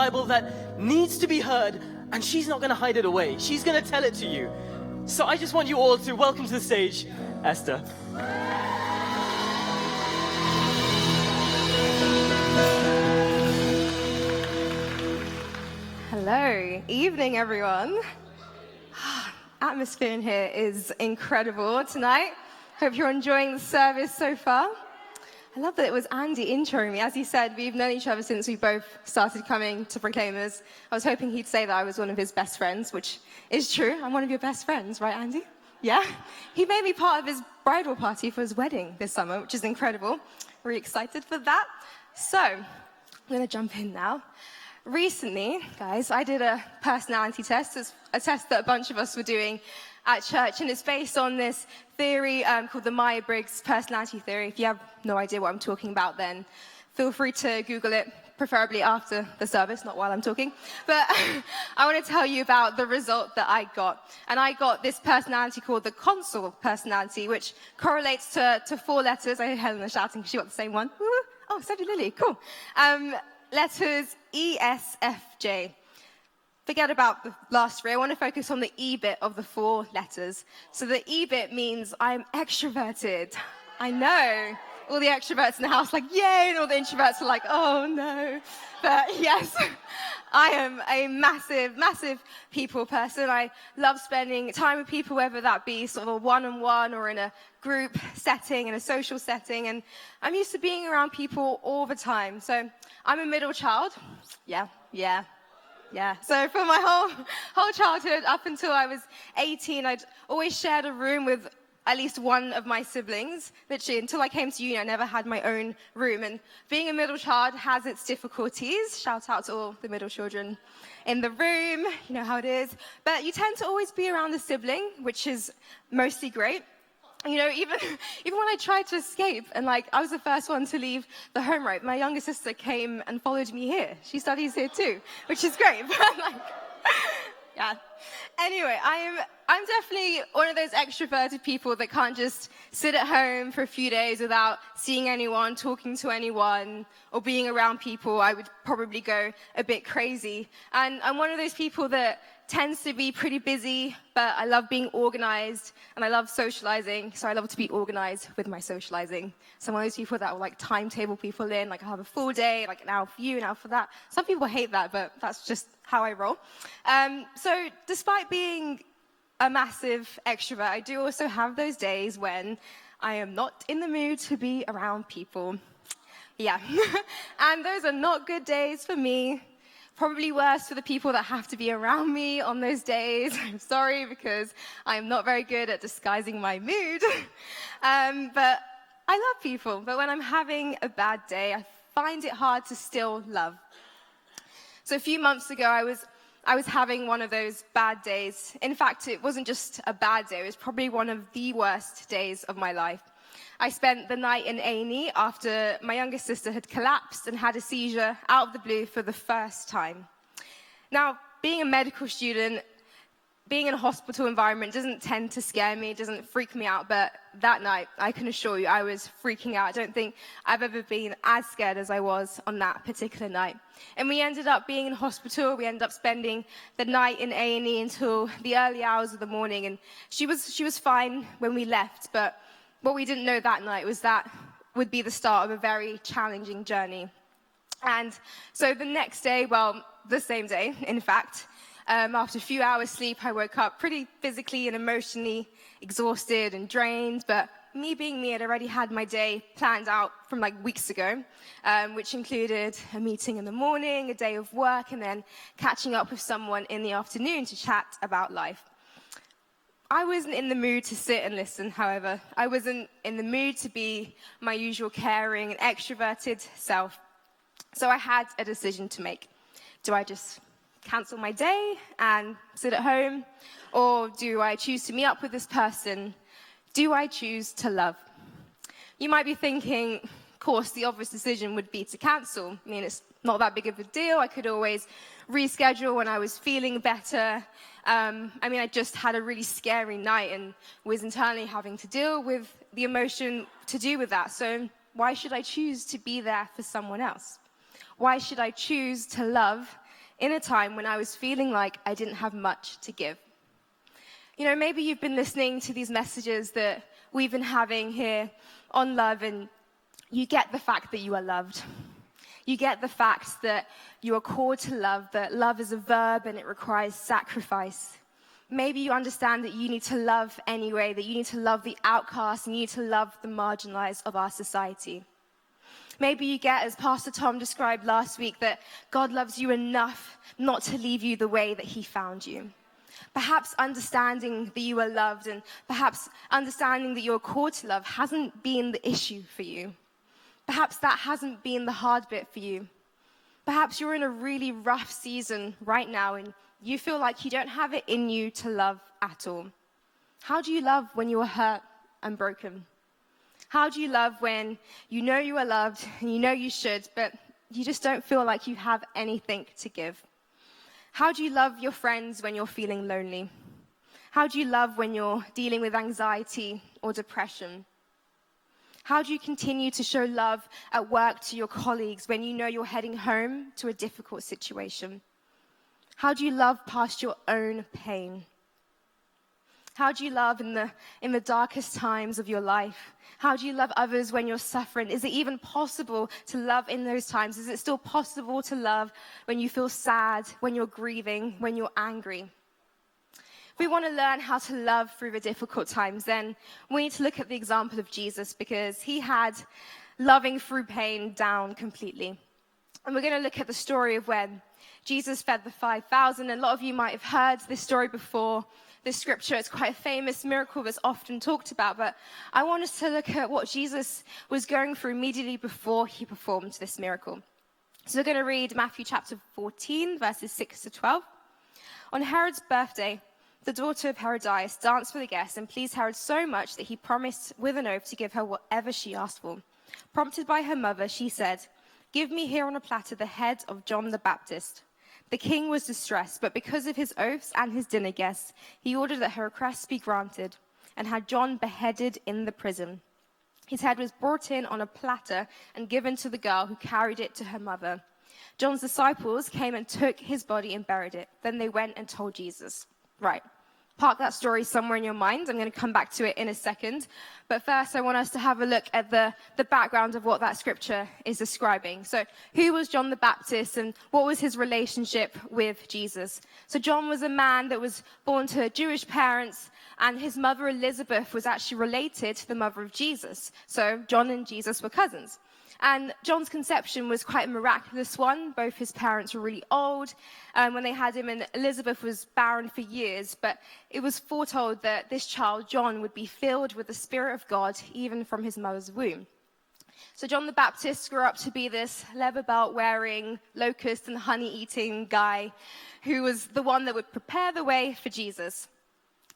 Bible that needs to be heard, and she's not going to hide it away. She's going to tell it to you. So I just want you all to welcome to the stage, Esther. Hello, evening everyone. Atmosphere in here is incredible tonight. Hope you're enjoying the service so far. I love that it was Andy introing me. As he said, we've known each other since we both started coming to Proclaimers. I was hoping he'd say that I was one of his best friends, which is true. I'm one of your best friends, right, Andy? Yeah? He made me part of his bridal party for his wedding this summer, which is incredible. Really excited for that. So, I'm going to jump in now. Recently, guys, I did a personality test. It's a test that a bunch of us were doing at church, and it's based on this theory called the Myers-Briggs personality theory. If you have no idea what I'm talking about, then feel free to Google it, preferably after the service, not while I'm talking. But I want to tell you about the result that I got. And I got this personality called the consul personality, which correlates to 4 letters. I hear Helena shouting, she got the same one. Woo! Oh, so did Lily, cool. Letters E, S, F, J. Forget about the last 3. I want to focus on the E bit of the 4 letters. So the E bit means I'm extroverted. I know. All the extroverts in the house like, yay, and all the introverts are like, oh no. But yes, I am a massive, massive people person. I love spending time with people, whether that be sort of a one-on-one or in a group setting, in a social setting. And I'm used to being around people all the time. So I'm a middle child. Yeah. So for my whole childhood, up until I was 18, I'd always shared a room with at least one of my siblings. Literally, until I came to uni, I never had my own room. And being a middle child has its difficulties. Shout out to all the middle children in the room. You know how it is. But you tend to always be around a sibling, which is mostly great. You know, even when I tried to escape, and I was the first one to leave the home, right? My younger sister came and followed me here. She studies here too, which is great. But yeah. Anyway, I'm definitely one of those extroverted people that can't just sit at home for a few days without seeing anyone, talking to anyone, or being around people. I would probably go a bit crazy. And I'm one of those people that tends to be pretty busy, but I love being organized and I love socializing, so I love to be organized with my socializing. So I'm one of those people that will timetable people in, I have a full day, an hour for you, an hour for that. Some people hate that, but that's just how I roll. So despite being a massive extrovert, I do also have those days when I am not in the mood to be around people. Yeah, and those are not good days for me. Probably worse for the people that have to be around me on those days. I'm sorry, because I'm not very good at disguising my mood. But I love people. But when I'm having a bad day, I find it hard to still love. So a few months ago, I was having one of those bad days. In fact, it wasn't just a bad day. It was probably one of the worst days of my life. I spent the night in A&E after my younger sister had collapsed and had a seizure out of the blue for the first time. Now, being a medical student, being in a hospital environment doesn't tend to scare me, doesn't freak me out, but that night, I can assure you, I was freaking out. I don't think I've ever been as scared as I was on that particular night. And we ended up being in hospital. We ended up spending the night in A&E until the early hours of the morning, and she was fine when we left, but what we didn't know that night was that would be the start of a very challenging journey. And so the next day, well, the same day, in fact, after a few hours sleep, I woke up pretty physically and emotionally exhausted and drained, but me being me, I'd already had my day planned out from weeks ago, which included a meeting in the morning, a day of work, and then catching up with someone in the afternoon to chat about life. I wasn't in the mood to sit and listen, however. I wasn't in the mood to be my usual caring and extroverted self. So I had a decision to make. Do I just cancel my day and sit at home? Or do I choose to meet up with this person? Do I choose to love? You might be thinking, of course, the obvious decision would be to cancel. I mean, it's not that big of a deal. I could always reschedule when I was feeling better. I just had a really scary night and was internally having to deal with the emotion to do with that. So why should I choose to be there for someone else? Why should I choose to love in a time when I was feeling like I didn't have much to give. You know, maybe you've been listening to these messages that we've been having here on love, and you get the fact that you are loved. You get the fact that you are called to love, that love is a verb and it requires sacrifice. Maybe you understand that you need to love anyway, that you need to love the outcast, and you need to love the marginalized of our society. Maybe you get, as Pastor Tom described last week, that God loves you enough not to leave you the way that he found you. Perhaps understanding that you are loved and perhaps understanding that you're called to love hasn't been the issue for you. Perhaps that hasn't been the hard bit for you. Perhaps you're in a really rough season right now and you feel like you don't have it in you to love at all. How do you love when you are hurt and broken? How do you love when you know you are loved and you know you should, but you just don't feel like you have anything to give? How do you love your friends when you're feeling lonely? How do you love when you're dealing with anxiety or depression? How do you continue to show love at work to your colleagues when you know you're heading home to a difficult situation? How do you love past your own pain? How do you love in the darkest times of your life? How do you love others when you're suffering? Is it even possible to love in those times? Is it still possible to love when you feel sad, when you're grieving, when you're angry? If we want to learn how to love through the difficult times, then we need to look at the example of Jesus, because he had loving through pain down completely. And we're going to look at the story of when Jesus fed the 5,000. A lot of you might have heard this story before. This scripture, it's quite a famous miracle that's often talked about, but I want us to look at what Jesus was going through immediately before he performed this miracle. So we're going to read Matthew chapter 14, verses 6 to 12. On Herod's birthday, the daughter of Herodias danced for the guests and pleased Herod so much that he promised with an oath to give her whatever she asked for. Prompted by her mother, she said, "Give me here on a platter the head of John the Baptist." The king was distressed, but because of his oaths and his dinner guests, he ordered that her request be granted and had John beheaded in the prison. His head was brought in on a platter and given to the girl, who carried it to her mother. John's disciples came and took his body and buried it. Then they went and told Jesus. Right. Park that story somewhere in your mind. I'm going to come back to it in a second. But first, I want us to have a look at the background of what that scripture is describing. So who was John the Baptist and what was his relationship with Jesus? So John was a man that was born to Jewish parents, and his mother Elizabeth was actually related to the mother of Jesus. So John and Jesus were cousins. And John's conception was quite a miraculous one. Both his parents were really old when they had him, and Elizabeth was barren for years. But it was foretold that this child, John, would be filled with the Spirit of God, even from his mother's womb. So John the Baptist grew up to be this leather belt-wearing, locust and honey-eating guy who was the one that would prepare the way for Jesus.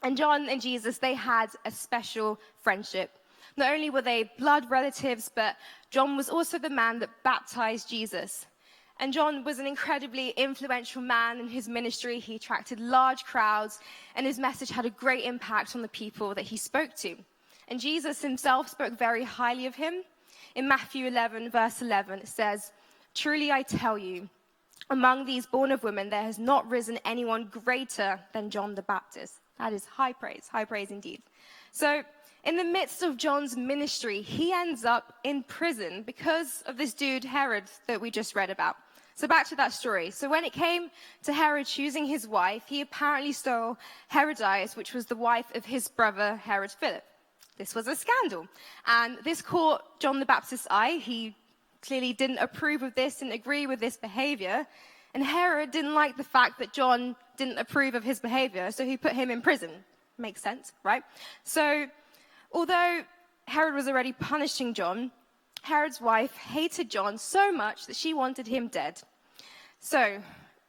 And John and Jesus, they had a special friendship. Not only were they blood relatives, but John was also the man that baptized Jesus. And John was an incredibly influential man in his ministry. He attracted large crowds, and his message had a great impact on the people that he spoke to. And Jesus himself spoke very highly of him. In Matthew 11, verse 11, it says, "Truly I tell you, among these born of women, there has not risen anyone greater than John the Baptist." That is high praise indeed. So, in the midst of John's ministry, he ends up in prison because of this dude, Herod, that we just read about. So back to that story. So when it came to Herod choosing his wife, he apparently stole Herodias, which was the wife of his brother, Herod Philip. This was a scandal. And this caught John the Baptist's eye. He clearly didn't approve of this, didn't agree with this behavior. And Herod didn't like the fact that John didn't approve of his behavior, so he put him in prison. Makes sense, right? So although Herod was already punishing John, Herod's wife hated John so much that she wanted him dead. So,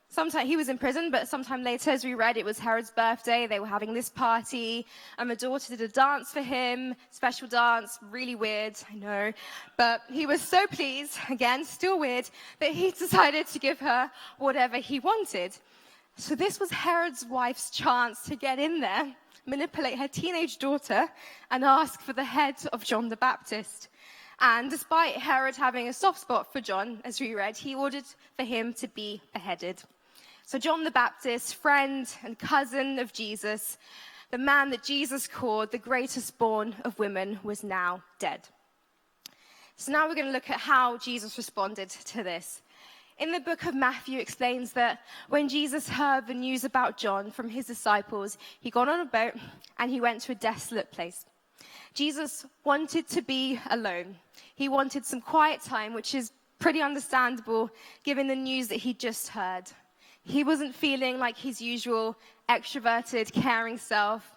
sometime he was in prison, but sometime later, as we read, it was Herod's birthday. They were having this party, and the daughter did a dance for him, special dance, really weird, I know. But he was so pleased, again, still weird, that he decided to give her whatever he wanted. So this was Herod's wife's chance to get in there, manipulate her teenage daughter, and ask for the head of John the Baptist. And despite Herod having a soft spot for John, as we read, he ordered for him to be beheaded. So John the Baptist, friend and cousin of Jesus, the man that Jesus called the greatest born of women, was now dead. So now we're going to look at how Jesus responded to this. In the book of Matthew, it explains that when Jesus heard the news about John from his disciples, he got on a boat and he went to a desolate place. Jesus wanted to be alone. He wanted some quiet time, which is pretty understandable given the news that he just heard. He wasn't feeling like his usual extroverted, caring self.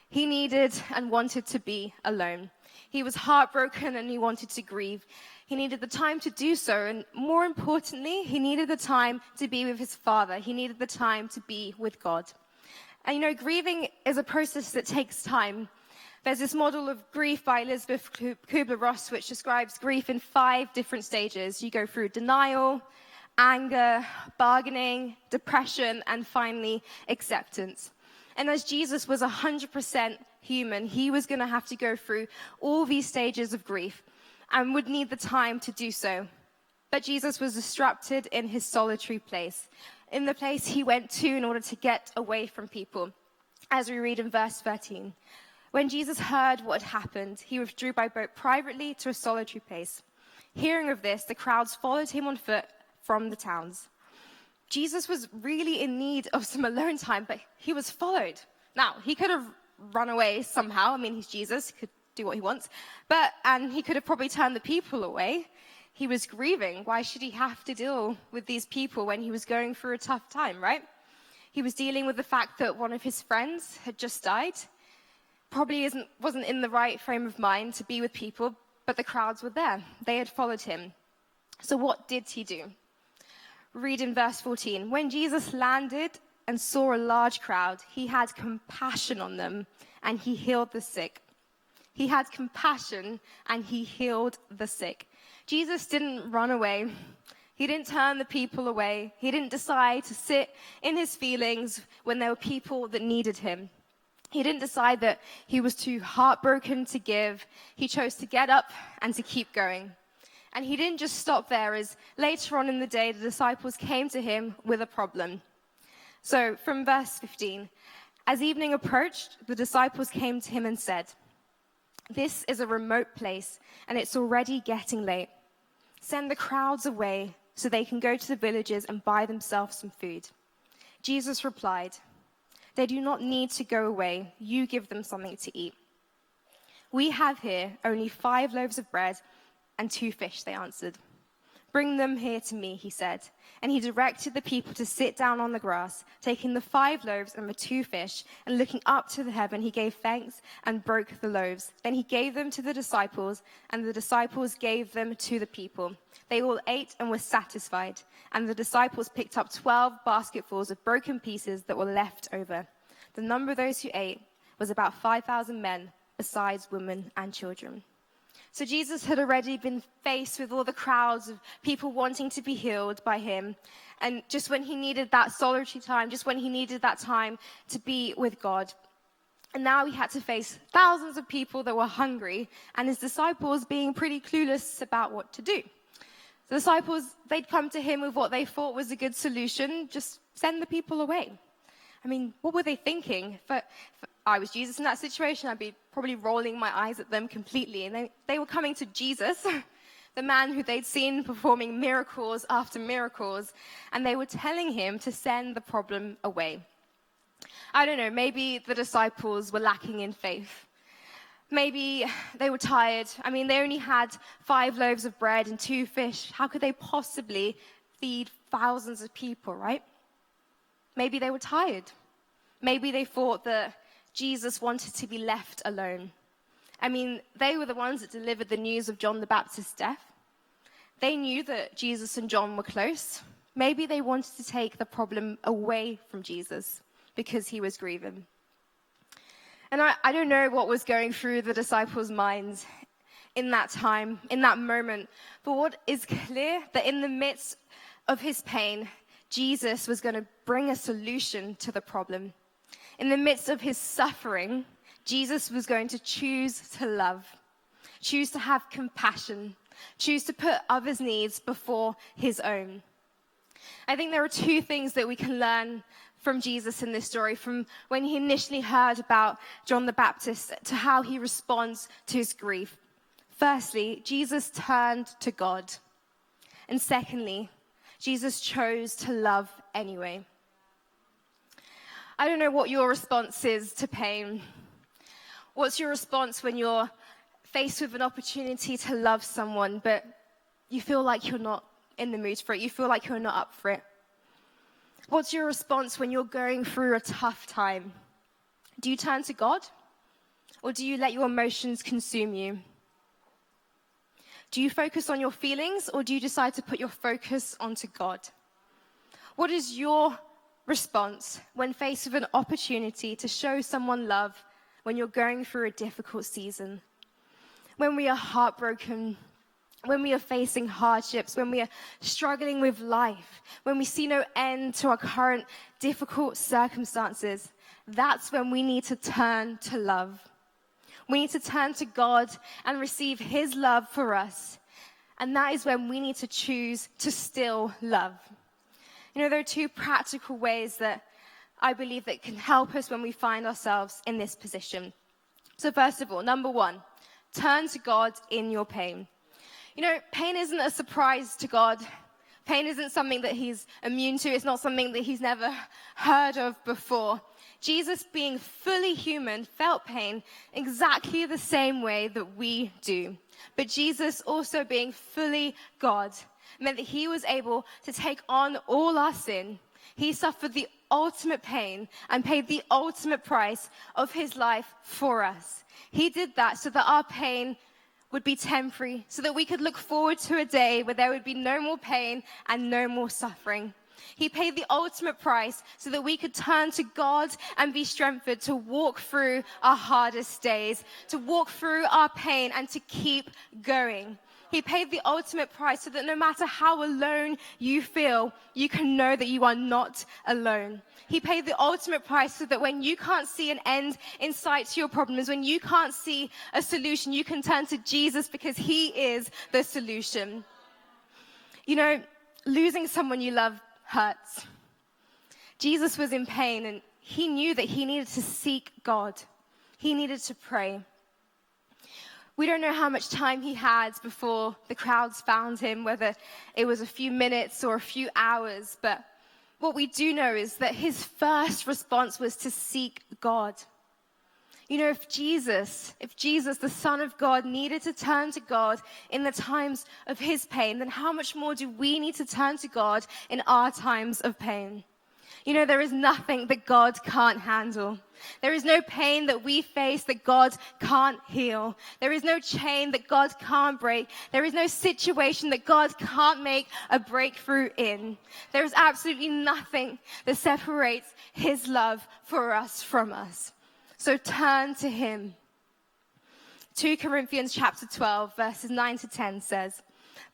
He needed and wanted to be alone. He was heartbroken and he wanted to grieve. He needed the time to do so, and more importantly, he needed the time to be with his Father. He needed the time to be with God. And grieving is a process that takes time. There's this model of grief by Elizabeth Kubler-Ross, which describes grief in 5 different stages. You go through denial, anger, bargaining, depression, and finally, acceptance. And as Jesus was 100% human, he was going to have to go through all these stages of grief and would need the time to do so. But Jesus was disrupted in his solitary place, in the place he went to in order to get away from people, as we read in verse 13. When Jesus heard what had happened, he withdrew by boat privately to a solitary place. Hearing of this, the crowds followed him on foot from the towns. Jesus was really in need of some alone time, but he was followed. Now, he could have run away somehow. I mean, he's Jesus, he could do what he wants. And he could have probably turned the people away. He was grieving. Why should he have to deal with these people when he was going through a tough time, right? He was dealing with the fact that one of his friends had just died. Probably wasn't in the right frame of mind to be with people, but the crowds were there. They had followed him. So what did he do? Read in verse 14. When Jesus landed and saw a large crowd, he had compassion on them and he healed the sick. He had compassion and he healed the sick. Jesus didn't run away. He didn't turn the people away. He didn't decide to sit in his feelings when there were people that needed him. He didn't decide that he was too heartbroken to give. He chose to get up and to keep going. And he didn't just stop there, as later on in the day, the disciples came to him with a problem. So from verse 15, as evening approached, the disciples came to him and said, "This is a remote place, and it's already getting late. Send the crowds away so they can go to the villages and buy themselves some food." Jesus replied, "They do not need to go away. You give them something to eat." "We have here only 5 loaves of bread and 2 fish," they answered. "Bring them here to me," he said. And he directed the people to sit down on the grass, taking the 5 loaves and the 2 fish, and looking up to the heaven, he gave thanks and broke the loaves. Then he gave them to the disciples, and the disciples gave them to the people. They all ate and were satisfied, and the disciples picked up 12 basketfuls of broken pieces that were left over. The number of those who ate was about 5,000 men, besides women and children. So Jesus had already been faced with all the crowds of people wanting to be healed by him. And just when he needed that solitary time, just when he needed that time to be with God. And now he had to face thousands of people that were hungry, and his disciples being pretty clueless about what to do. The disciples, they'd come to him with what they thought was a good solution: just send the people away. I mean, what were they thinking? If I was Jesus in that situation, I'd be probably rolling my eyes at them completely. And they were coming to Jesus, the man who they'd seen performing miracles after miracles, and they were telling him to send the problem away. I don't know, maybe the disciples were lacking in faith. Maybe they were tired. I mean, they only had 5 loaves of bread and 2 fish. How could they possibly feed thousands of people, right? Maybe they were tired. Maybe they thought that Jesus wanted to be left alone. I mean, they were the ones that delivered the news of John the Baptist's death. They knew that Jesus and John were close. Maybe they wanted to take the problem away from Jesus because he was grieving. And I don't know what was going through the disciples' minds in that time, in that moment. But what is clear, that in the midst of his pain, Jesus was going to bring a solution to the problem. In the midst of his suffering, Jesus was going to choose to love, choose to have compassion, choose to put others' needs before his own. I think there are two things that we can learn from Jesus in this story, from when he initially heard about John the Baptist to how he responds to his grief. Firstly, Jesus turned to God. And secondly, Jesus chose to love anyway. I don't know what your response is to pain. What's your response when you're faced with an opportunity to love someone, but you feel like you're not in the mood for it? You feel like you're not up for it? What's your response when you're going through a tough time? Do you turn to God? Or do you let your emotions consume you? Do you focus on your feelings, or do you decide to put your focus onto God? What is your response when faced with an opportunity to show someone love when you're going through a difficult season? When we are heartbroken, when we are facing hardships, when we are struggling with life, when we see no end to our current difficult circumstances, that's when we need to turn to love. We need to turn to God and receive his love for us. And that is when we need to choose to still love. You know, there are two practical ways that I believe that can help us when we find ourselves in this position. So first of all, number one, turn to God in your pain. You know, pain isn't a surprise to God. Pain isn't something that he's immune to. It's not something that he's never heard of before. Jesus, being fully human, felt pain exactly the same way that we do. But Jesus, also being fully God, meant that he was able to take on all our sin. He suffered the ultimate pain and paid the ultimate price of his life for us. He did that so that our pain would be temporary, so that we could look forward to a day where there would be no more pain and no more suffering. He paid the ultimate price so that we could turn to God and be strengthened to walk through our hardest days, to walk through our pain and to keep going. He paid the ultimate price so that no matter how alone you feel, you can know that you are not alone. He paid the ultimate price so that when you can't see an end in sight to your problems, when you can't see a solution, you can turn to Jesus because he is the solution. You know, losing someone you love hurts. Jesus was in pain and he knew that he needed to seek God. He needed to pray. We don't know how much time he had before the crowds found him, whether it was a few minutes or a few hours, but what we do know is that his first response was to seek God. You know, if Jesus, the Son of God, needed to turn to God in the times of his pain, then how much more do we need to turn to God in our times of pain? You know, there is nothing that God can't handle. There is no pain that we face that God can't heal. There is no chain that God can't break. There is no situation that God can't make a breakthrough in. There is absolutely nothing that separates his love for us from us. So turn to him. 2 Corinthians chapter 12, verses 9 to 10 says,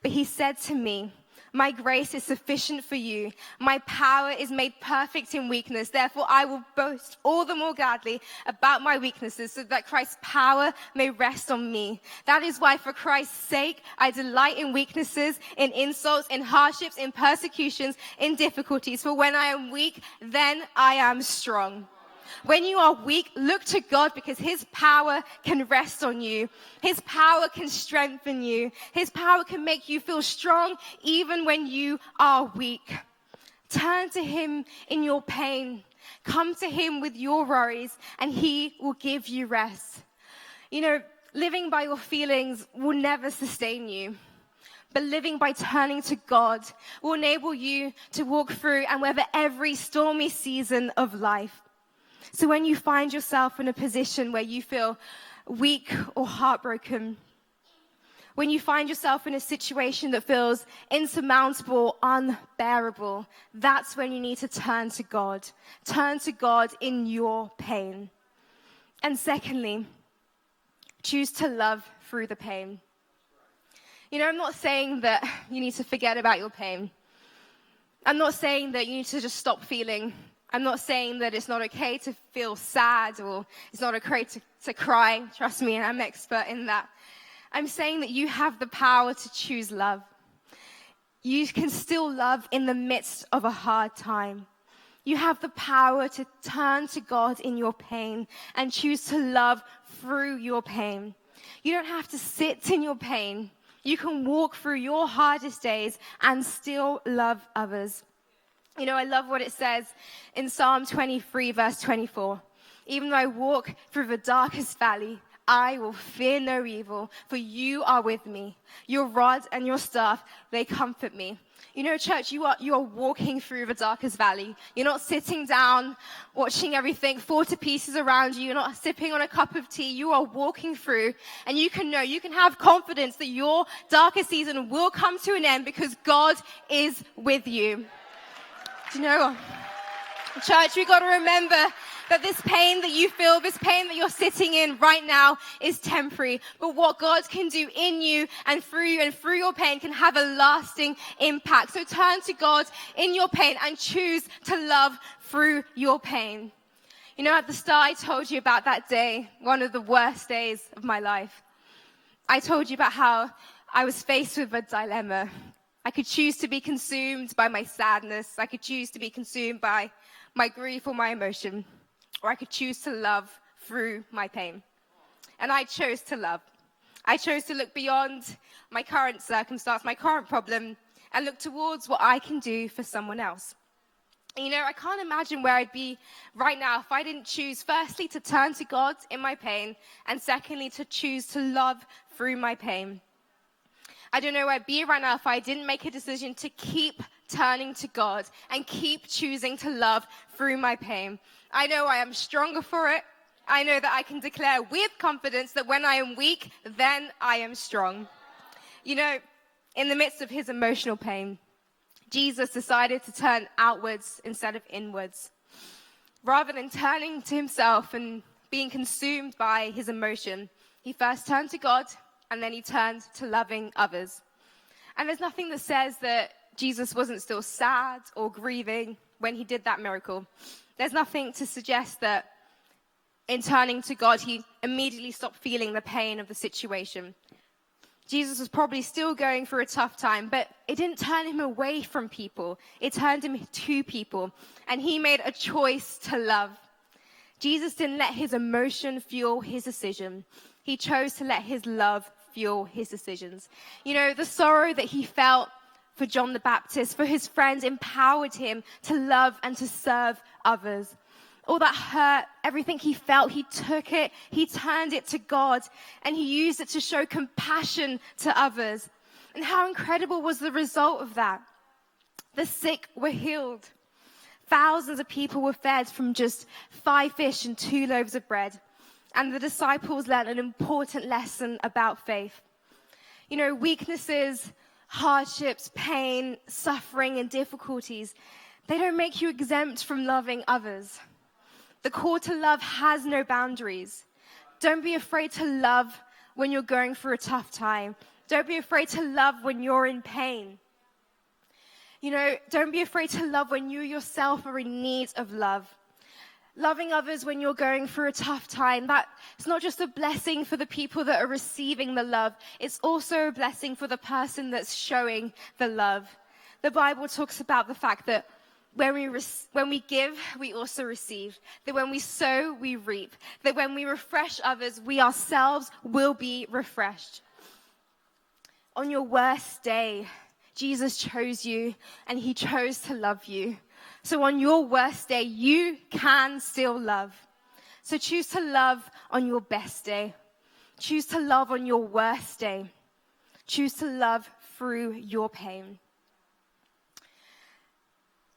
"But he said to me, 'My grace is sufficient for you. My power is made perfect in weakness. Therefore, I will boast all the more gladly about my weaknesses so that Christ's power may rest on me. That is why, for Christ's sake, I delight in weaknesses, in insults, in hardships, in persecutions, in difficulties. For when I am weak, then I am strong.'" When you are weak, look to God because his power can rest on you. His power can strengthen you. His power can make you feel strong even when you are weak. Turn to him in your pain. Come to him with your worries and he will give you rest. You know, living by your feelings will never sustain you. But living by turning to God will enable you to walk through and weather every stormy season of life. So when you find yourself in a position where you feel weak or heartbroken, when you find yourself in a situation that feels insurmountable, unbearable, that's when you need to turn to God. Turn to God in your pain. And secondly, choose to love through the pain. You know, I'm not saying that you need to forget about your pain. I'm not saying that you need to just stop feeling. I'm not saying that it's not okay to feel sad or it's not okay to cry. Trust me, I'm expert in that. I'm saying that you have the power to choose love. you can still love in the midst of a hard time. You have the power to turn to God in your pain and choose to love through your pain. You don't have to sit in your pain. You can walk through your hardest days and still love others. You know, I love what it says in Psalm 23, verse 24. Even though I walk through the darkest valley, I will fear no evil, for you are with me. Your rod and your staff, they comfort me. You know, church, you are walking through the darkest valley. You're not sitting down, watching everything fall to pieces around you. You're not sipping on a cup of tea. You are walking through, and you can have confidence that your darkest season will come to an end because God is with you. Do you know, church, we've got to remember that this pain that you feel, this pain that you're sitting in right now is temporary. But what God can do in you and through your pain can have a lasting impact. So turn to God in your pain and choose to love through your pain. You know, at the start, I told you about that day, one of the worst days of my life. I told you about how I was faced with a dilemma. I could choose to be consumed by my sadness. I could choose to be consumed by my grief or my emotion. Or I could choose to love through my pain. And I chose to love. I chose to look beyond my current circumstance, my current problem, and look towards what I can do for someone else. You know, I can't imagine where I'd be right now if I didn't choose, firstly, to turn to God in my pain, and secondly, to choose to love through my pain. I don't know where I'd be right now if I didn't make a decision to keep turning to God and keep choosing to love through my pain. I know I am stronger for it. I know that I can declare with confidence that when I am weak, then I am strong. You know, in the midst of his emotional pain, Jesus decided to turn outwards instead of inwards. Rather than turning to himself and being consumed by his emotion, he first turned to God, and then he turned to loving others. And there's nothing that says that Jesus wasn't still sad or grieving when he did that miracle. There's nothing to suggest that in turning to God, he immediately stopped feeling the pain of the situation. Jesus was probably still going through a tough time, but it didn't turn him away from people. It turned him to people, and he made a choice to love. Jesus didn't let his emotion fuel his decision. He chose to let his love fuel his decisions. You know, the sorrow that he felt for John the Baptist, for his friends, empowered him to love and to serve others. All that hurt, everything he felt, he took it, he turned it to God, and he used it to show compassion to others. And how incredible was the result of that? The sick were healed. Thousands of people were fed from just 5 fish and 2 loaves of bread. And the disciples learned an important lesson about faith. You know, weaknesses, hardships, pain, suffering, and difficulties, they don't make you exempt from loving others. The call to love has no boundaries. Don't be afraid to love when you're going through a tough time. Don't be afraid to love when you're in pain. You know, don't be afraid to love when you yourself are in need of love. Loving others when you're going through a tough time, it's not just a blessing for the people that are receiving the love, it's also a blessing for the person that's showing the love. The Bible talks about the fact that when we give, we also receive. That when we sow, we reap. That when we refresh others, we ourselves will be refreshed. On your worst day, Jesus chose you, and he chose to love you. So on your worst day, you can still love. So choose to love on your best day. Choose to love on your worst day. Choose to love through your pain.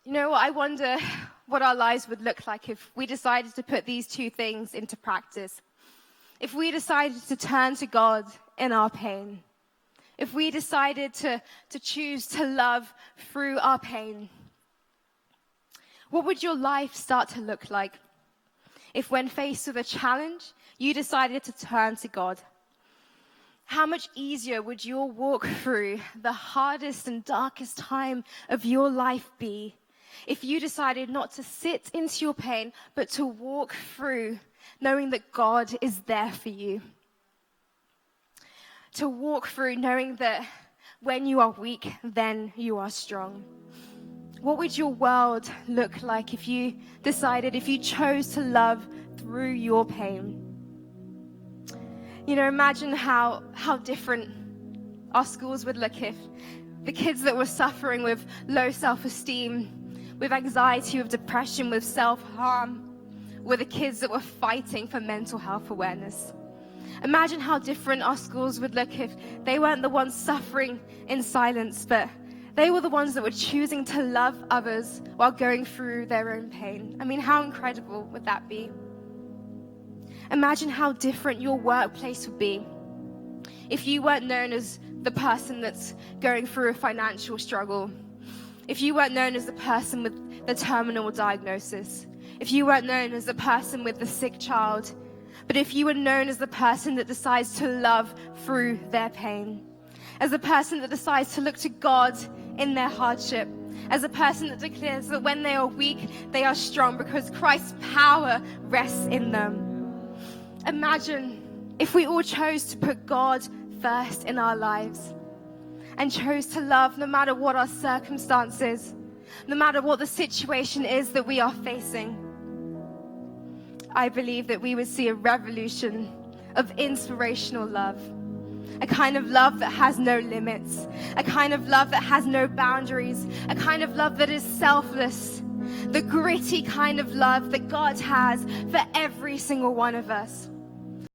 You know what? I wonder what our lives would look like if we decided to put these two things into practice. If we decided to turn to God in our pain. If we decided to choose to love through our pain. What would your life start to look like if when faced with a challenge, you decided to turn to God? How much easier would your walk through the hardest and darkest time of your life be if you decided not to sit into your pain, but to walk through knowing that God is there for you? To walk through knowing that when you are weak, then you are strong. What would your world look like if you chose to love through your pain? You know, imagine how different our schools would look if the kids that were suffering with low self-esteem, with anxiety, with depression, with self-harm, were the kids that were fighting for mental health awareness. Imagine how different our schools would look if they weren't the ones suffering in silence, but they were the ones that were choosing to love others while going through their own pain. I mean, how incredible would that be? Imagine how different your workplace would be if you weren't known as the person that's going through a financial struggle, if you weren't known as the person with the terminal diagnosis, if you weren't known as the person with the sick child, but if you were known as the person that decides to love through their pain, as a person that decides to look to God in their hardship, as a person that declares that when they are weak, they are strong because Christ's power rests in them. Imagine if we all chose to put God first in our lives and chose to love no matter what our circumstances, no matter what the situation is that we are facing. I believe that we would see a revolution of inspirational love, a kind of love that has no limits, a kind of love that has no boundaries, a kind of love that is selfless, the gritty kind of love that God has for every single one of us.